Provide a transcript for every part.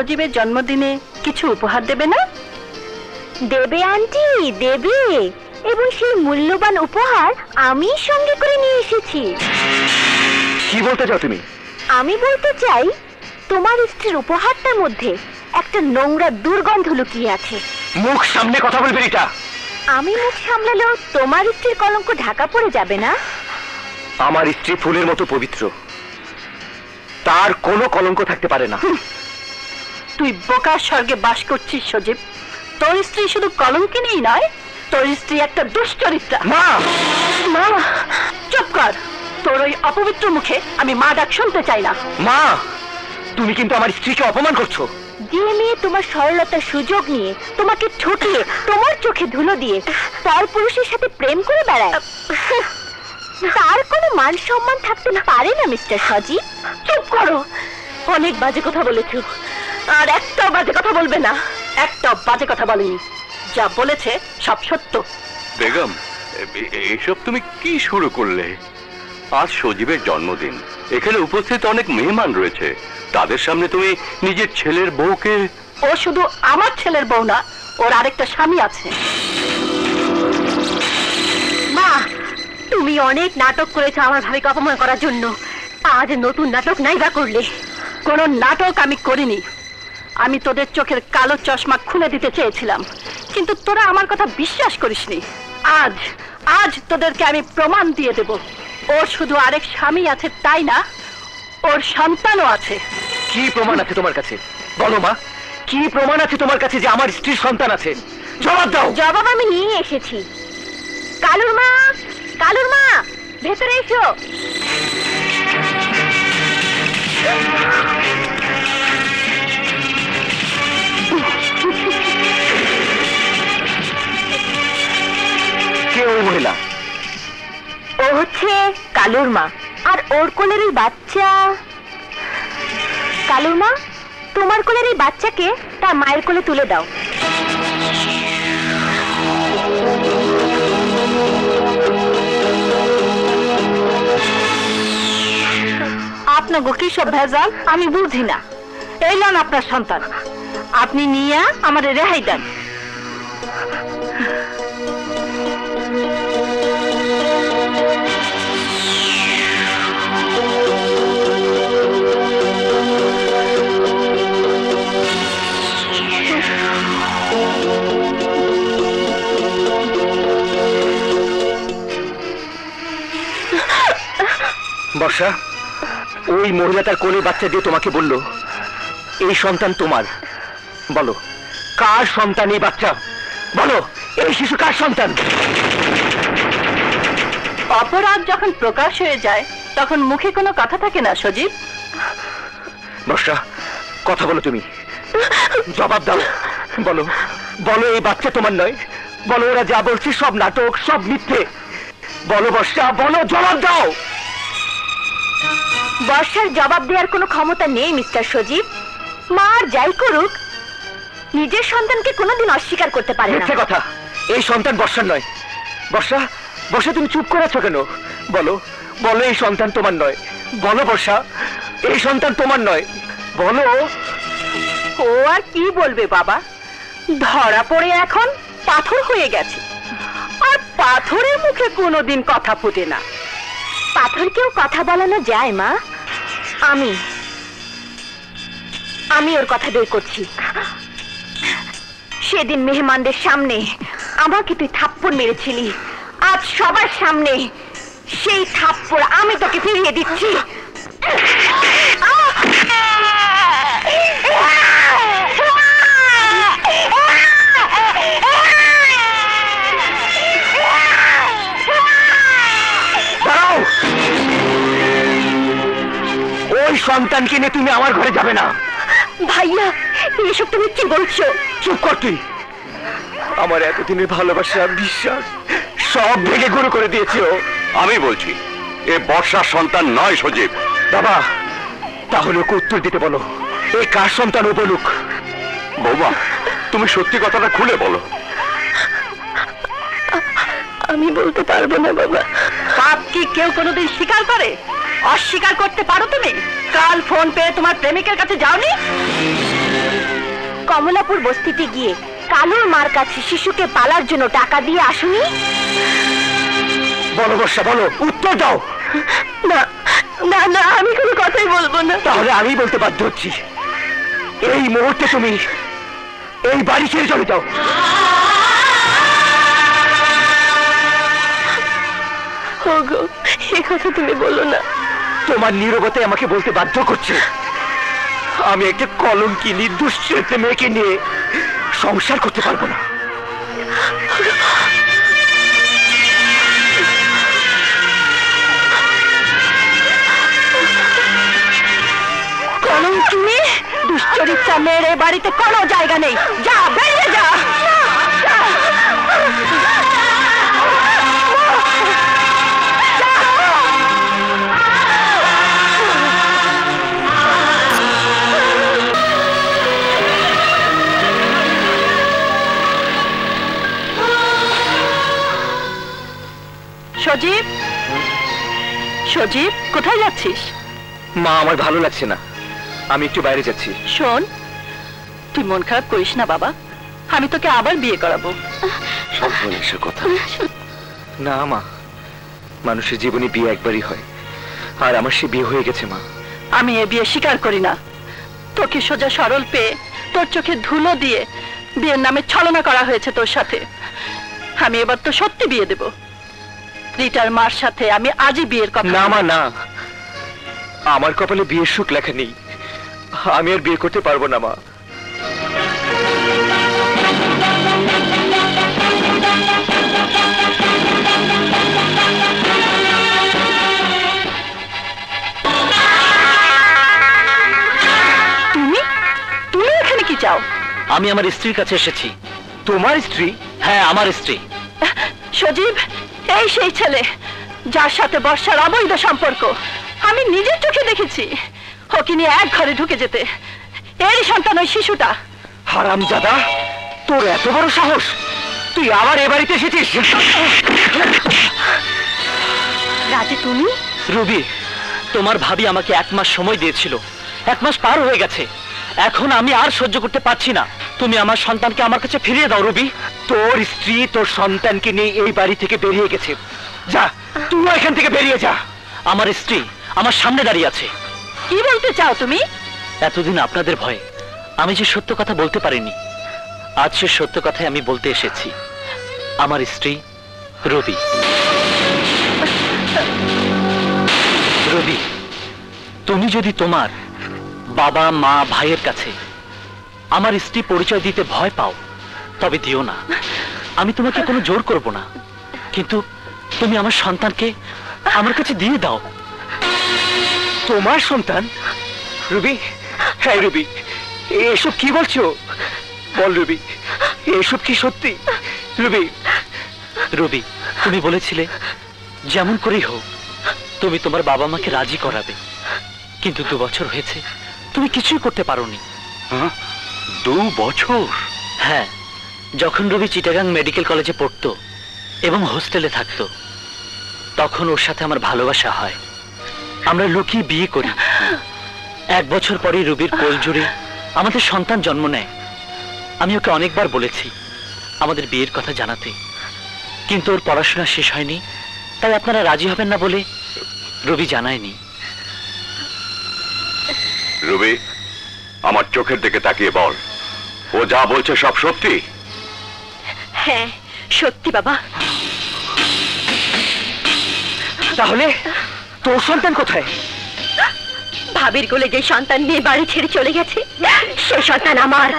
সজীবের জন্মদিনে কিছু উপহার দেবে না? দেবে আন্টি, দেবে। এবং সেই মূল্যবান উপহার আমি সঙ্গে করে নিয়ে এসেছি। কি বলতে চাও তুমি? আমি বলতে চাই তোমার স্ত্রীর উপহারটার মধ্যে একটা নোংরা দুর্গন্ধ লুকিয়ে আছে। মুখ সামনে কথা বলবে রিটা। আমি মুখ সামলালেও তোমার স্ত্রীর কলঙ্ক ঢাকা পড়ে যাবে না? আমার স্ত্রী ফুলের মতো পবিত্র, তার কোনো কলঙ্ক থাকতে পারে না। তুই বোকার স্বর্গে বাস করছিস সজীব। তোর স্ত্রী শুধু কলঙ্কিনীই নয়, তোর স্ত্রী একটা দুশ্চরিত্রা। মা! মা! চুপ কর। তোর ওই অপবিত্র মুখে আমি মা ডাক শুনতে চাই না। মা, তুমি কিন্তু আমার স্ত্রীকে অপমান করছো। যে মেয়ে তোমার সরলতার সুযোগ নিয়ে তোমাকে ঠকিয়ে তোমার চোখে ধুলো দিয়ে পর পুরুষের সাথে প্রেম করে বেড়ায়, তার কোনো মান সম্মান থাকতে পারে না মিস্টার সজীব। চুপ করো। অনেক বাজে কথা বলেছো, আর একটাও বাজে কথা বলবে না। একটাও বাজে কথা বলেনি, যা বলেছে সব সত্য। বেগম, এসব তুমি কি শুরু করলে? আজ সজীবের জন্মদিন, এখানে উপস্থিত অনেক মেহমান রয়েছে, তাদের সামনে তুমি নিজের ছেলের বউকে... ও শুধু আমার ছেলের বউ না, ওর আরেকটা স্বামী আছে। মা, তুমি অনেক নাটক করেছো আমার ভাবিকে অপমান করার জন্য। আজ নতুন নাটক নাই বা করলে? কোনো নাটক আমি করিনি। আমি তোদের চোখের কালো চশমা খুলে দিতে চেয়েছিলাম, কিন্তু তোরা আমার কথা বিশ্বাস করিসনি। আজ আজ তোদেরকে আমি প্রমাণ দিয়ে দেব। ওর শুধু আরেক স্বামী আছে তাই না, ওর সন্তানও আছে। কি প্রমাণ আছে তোমার কাছে? বলো মা, কি প্রমাণ আছে তোমার কাছে যে আমার স্ত্রীর সন্তান আছে? জবাব দাও। জবাব আমি নিয়ে এসেছি। কালুর মা, কালুর মা, ভেতরে এসো। কে ওই মহিলা? ও হচ্ছে কালুর মা, আর ওর কোলের এই বাচ্চা। কালুর মা, তোমার কোলের এই বাচ্চাকে তার মায়ের কোলে তুলে দাও। আপনার কি সব ভেজাল আমি বুঝি না। এই লন আপনার সন্তান, আপনি নিয়ে আমার রেহাই দেন। বর্ষা, ওই মহিলা তার কোলে বাচ্চা দিয়ে তোমাকে বলল এই সন্তান তোমার। বলো, কার সন্তান এই বাচ্চা? বলো, এই শিশু কার সন্তান? অপরাধ যখন প্রকাশ হয়ে যায় তখন মুখে কোনো কথা থাকে না সজীব। বর্ষা, কথা বলো, তুমি জবাব দাও। বলো, বলো এই বাচ্চা তোমার নয়। বলো, ওরা যা বলছে সব নাটক, সব মিথ্যে। বলো বর্ষা, বলো, জবাব দাও। বর্ষার জবাব দেওয়ার কোনো ক্ষমতা নেই মিস্টার সজীব। মা আর যাই করুক, নিজের সন্তানকে কোনোদিন অস্বীকার করতে পারে না। মিথ্যে কথা, এই সন্তান বর্ষার নয়। বর্ষা, বর্ষা, তুমি চুপ করে আছো কেন? বলো, বলো এই সন্তান তোমার নয়। বলো বর্ষা, এই সন্তান তোমার নয়। বলো। ও আর কি বলবে বাবা, ধরা পড়ে এখন পাথর হয়ে গেছে, আর পাথরের মুখে কোনোদিন কথা ফুটে না। পাথরকেও কথা বলানো যায় মা। আমি ওর কথা বের করছি। সেদিন মেহমানদের সামনে আমাকে তুই থাপ্পড় মেরেছিলি, আজ সবার সামনে সেই থাপ্পড় আমি তোকে ফিরিয়ে দিচ্ছি। ওই সন্তানকে নিয়ে তুমি আমার ঘরে যাবে না। ভাইয়া, এসব তুমি কি বলছো? চুপ কর তুই। আমার এতদিনের ভালোবাসা, বিশ্বাস সব ভেঙে গুঁড়ো করে দিয়েছে ও। আমি বলছি, এ বর্ষার সন্তান নয় সজীব। বাবা, তাহলে ওকে উত্তর দিতে বলো, এই কার সন্তান ও বলুক। বৌমা, তুমি সত্যি কথাটা খুলে বলো। আমি বলতে পারবো না বাবা। পাপ কি কেউ কোনোদিন স্বীকার করে? অস্বীকার করতে পারো তুমি? কাল ফোন পেয়ে তোমার প্রেমিকের কাছে যাওনি? কমলাপুর বস্তিতে গিয়ে কালুর মার কাছে শিশুকে পালার জন্য টাকা দিয়ে আসুনি? বলো বর্ষা, বলো, উত্তর দাও। না না না, আমি কোনো কথাই বলবো না। তাহলে আমি বলতে বাধ্য হচ্ছি, এই মুহূর্তে তুমি এই বাড়ি ছেড়ে চলে যাও। ওগো, এই কথা তুমি বলো না। তোমার নীরবতা আমাকে বলতে বাধ্য করছে আমি একটা কলঙ্কি নির্দোষ ছেলে মেয়েকে নিয়ে সংসার করতে পারবো না। কলঙ্কিনী, দুশ্চরিত্রা মেয়ের এ বাড়িতে কোনো জায়গা নেই। যা, বেরিয়ে যা। সজীব, সজীব, কোথায় যাচ্ছিস? মা, আমার ভালো লাগছে না, আমি একটু বাইরে যাচ্ছি। শোন, তুই মন খারাপ করিস না বাবা, আমি তোকে আবার বিয়ে করাবো। সর্বনাশের কথা। না মা, মানুষের জীবনে বিয়ে একবারই হয়, আর আমার সে বিয়ে হয়ে গেছে মা। আমি এ বিয়ে স্বীকার করি না। তোকে সোজা সরল পেয়ে তোর চোখে ধুলো দিয়ে বিয়ের নামে ছলনা করা হয়েছে তোর সাথে। আমি এবার তো সত্যি বিয়ে দেব। রিটার মার সাথে আমি আজই বিয়ের কথা। না মা, না, আমার কপালে বিয়ের সুখ লেখা নেই, আমি আর বিয়ে করতে পারবো না মা। তুমি তুমি এখানে কি চাও? আমি আমার স্ত্রীর কাছে এসেছি। তোমার স্ত্রী? হ্যাঁ, আমার স্ত্রী। সজীব, এই সেই ছেলে যার সাথে বর্ষার অবৈধ সম্পর্ক। আমি নিজের চোখে দেখেছি ওকে নিয়ে এক ঘরে ঢুকে যেতে। এরই সন্তান ওই শিশুটা। হারামজাদা, তোর এত বড় সাহস, তুই আবার এ বাড়িতে এসেছিস? রাজু, তুমি? রবি, তোমার ভাবি আমাকে 1 মাস সময় দিয়েছিল, 1 মাস পার হয়ে গেছে। এখন আমি আর সহ্য করতে পারছি না। তুমি আমার সন্তানকে আমার কাছে ফিরিয়ে দাও রবি। তোর স্ত্রী তোর সন্তানকে নিয়ে এই বাড়ি থেকে বেরিয়ে গেছে। যা, তুই এখান থেকে বেরিয়ে যা। আমার স্ত্রী আমার সামনে দাঁড়িয়ে আছে। কি বলতে চাও তুমি? এতদিন আপনাদের ভয়ে আমি যে সত্য কথা বলতে পারিনি, আজ সে সত্য কথাই আমি বলতে এসেছি। আমার স্ত্রী রবি। রবি, তুমি যদি তোমার বাবা মা ভাইয়ের কাছে আমার স্ত্রী পরিচয় দিতে ভয় পাও তবে দিও না। আমি তোমাকে কোনো জোর করব না, কিন্তু তুমি আমার সন্তানকে আমার কাছে দিয়ে দাও। তোমার সন্তান? রবি, হ্যাঁ রবি, এসব কি বলছো? বল রবি, এসব কি সত্যি? রবি, রবি, তুমি বলেছিলে যেমন করেই হোক তুমি তোমার বাবা মাকে রাজি করাবে, কিন্তু 2 বছর হয়েছে তুমি কিছুই করতে পারোনি। 2 বছর? হ্যাঁ, যখন রবি চিটাগাং মেডিকেল কলেজে পড়তো এবং হোস্টেলে থাকতো তখন ওর সাথে আমার ভালোবাসা হয়। আমরা লুকিয়ে বিয়ে করি। 1 বছর পরে রবির কোল জুড়ে আমাদের সন্তান জন্ম নেয়। আমি ওকে অনেকবার বলেছি আমাদের বিয়ের কথা জানাতে, কিন্তু ওর পড়াশোনা শেষ হয়নি, তাই আপনারা রাজি হবেন না বলে রবি জানায়নি। রবি, আমার চোখের দিকে তাকিয়ে বল, ও যা বলছে সব সত্যি? হ্যাঁ, সত্যি বাবা। তাহলে তোর সন্তান কোথায়? ভাবির কোলে যে সন্তান নিয়ে বাড়ি ছেড়ে চলে গেছে সে সন্তান আমার।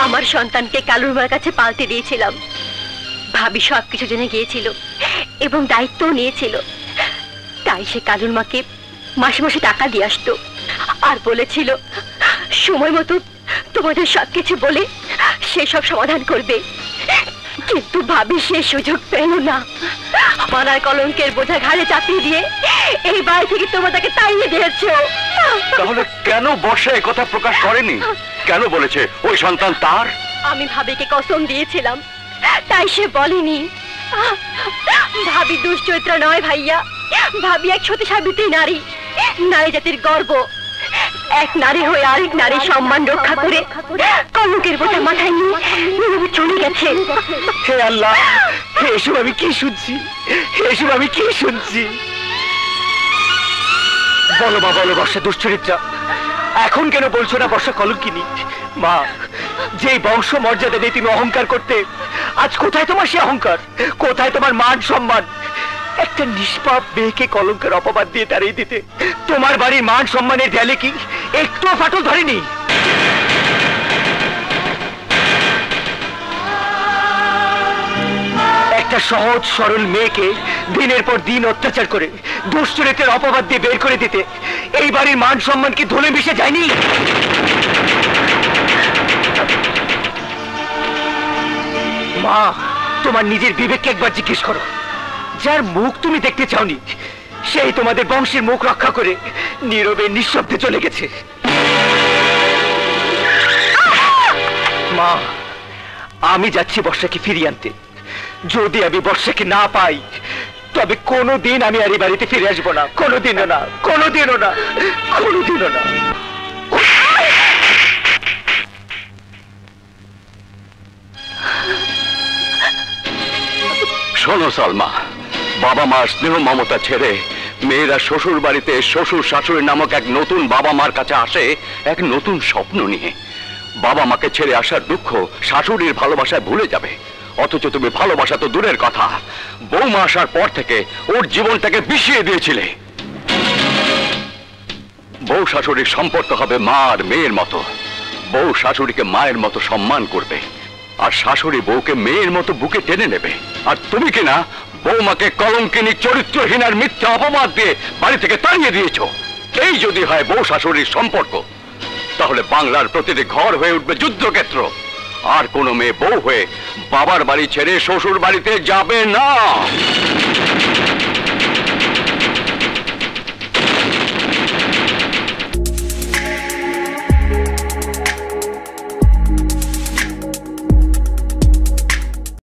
আমার সন্তানকে কালুর মার কাছে পালতে দিয়েছিলাম। ভাবি সবকিছু জেনে গিয়েছিল এবং দায়িত্বও নিয়েছিল, তাই সে কালুর মাকে মাসে মাসে টাকা দিয়ে আসতো আর বলেছিল সময় মতো তোমাদের সবকিছু বলে সে সব সমাধান করবে। কিন্তু ভাবি সে সুযোগ পেল না। মানার কলঙ্কের বোঝা ঘাড়ে চাপিয়ে দিয়ে এই বাড়ি থেকে তোমরা তাকে তাড়িয়ে দিয়েছো। তাহলে কেন বর্ষা এ কথা প্রকাশ করেনি? কেন বলেছে ওই সন্তান তার? আমি ভাবিকে কসম দিয়েছিলাম, তাই সে বলেনি। ভাবি দুশ্চরিত্রা নয় ভাইয়া, ভাবি এক সতী সাবিত্রী নারী, নারী জাতির গর্ব। এক নারী হয়ে আরেক নারীর সম্মান রক্ষা করে কলঙ্কের বোঝা মাথায় নিয়ে নীরবে চলে গেছে। হে আল্লাহ, এসব আমি কি শুনছি, এসব আমি কি শুনছি? বলো মা, বলো বর্ষা দুশ্চরিত্রা, এখন কেন বলছো না বর্ষা কলঙ্কিনী? মা, যে বংশ মর্যাদা দিয়ে তুমি অহংকার করতে, আজ কোথায় তোমার সে অহংকার? কোথায় তোমার মান সম্মান? একটা নিষ্পাপ মেয়েকে কলঙ্কের অপবাদ দিয়ে তাড়িয়ে দিতে তোমার বাড়ির মান সম্মানের দেয়ালে কি একটুও ফাটল ধরেনি? একটা সহজ সরল মেয়েকে দিনের পর দিন অত্যাচার করে দুশ্চরিত্রের অপবাদ দিয়ে বের করে দিতে এই বাড়ির মান সম্মান কি ধুলে মিশে যায়নি? মা, তোমার নিজের বিবেককে একবার জিজ্ঞেস করো। যার মুখ তুমি দেখতে চাওনি সেই তোমাদের বংশের মুখ রক্ষা করে নীরবে নিঃশব্দে চলে গেছে। মা, আমি যাচ্ছি বর্ষাকে ফিরিয়ে আনতে। যদি আমি বর্ষাকে না পাই তবে কোনোদিন আমি আর এই বাড়িতে ফিরে আসবো না, কোনোদিনও না, কোনোদিনও না, কোনোদিনও না। শোনো সালমা, বাবা মার স্নেহ মমতা ছেড়ে মেয়েরা শ্বশুর বাড়িতে শ্বশুর শাশুড়ি নামক এক নতুন বাবা মার কাছে আসে এক নতুন স্বপ্ন নিয়ে। বাবা মাকে ছেড়ে আসার দুঃখ শাশুড়ির ভালোবাসায় ভুলে যাবে, অথচ তুমি ভালোবাসা তো দূরের কথা, বৌমা আসার পর থেকে ওর জীবনটাকে বিষিয়ে দিয়েছিলে। বউ শাশুড়ির সম্পর্ক হবে মা আর মেয়ের মতো। বউ শাশুড়িকে মায়ের মতো সম্মান করবে, আর শাশুড়ি বউকে মেয়ের মতো বুকে টেনে নেবে। আর তুমি কিনা বৌমাকে কলঙ্কিনী চরিত্রহীন আর মিথ্যা অপবাদ দিয়ে বাড়ি থেকে তাড়িয়ে দিয়েছো। এই যদি হয় বউ শাশুড়ির সম্পর্ক, তাহলে বাংলার প্রতিটি ঘর হয়ে উঠবে যুদ্ধক্ষেত্র। আর কোনো মেয়ে বউ হয়ে বাবার বাড়ি ছেড়ে শ্বশুর বাড়িতে যাবে না।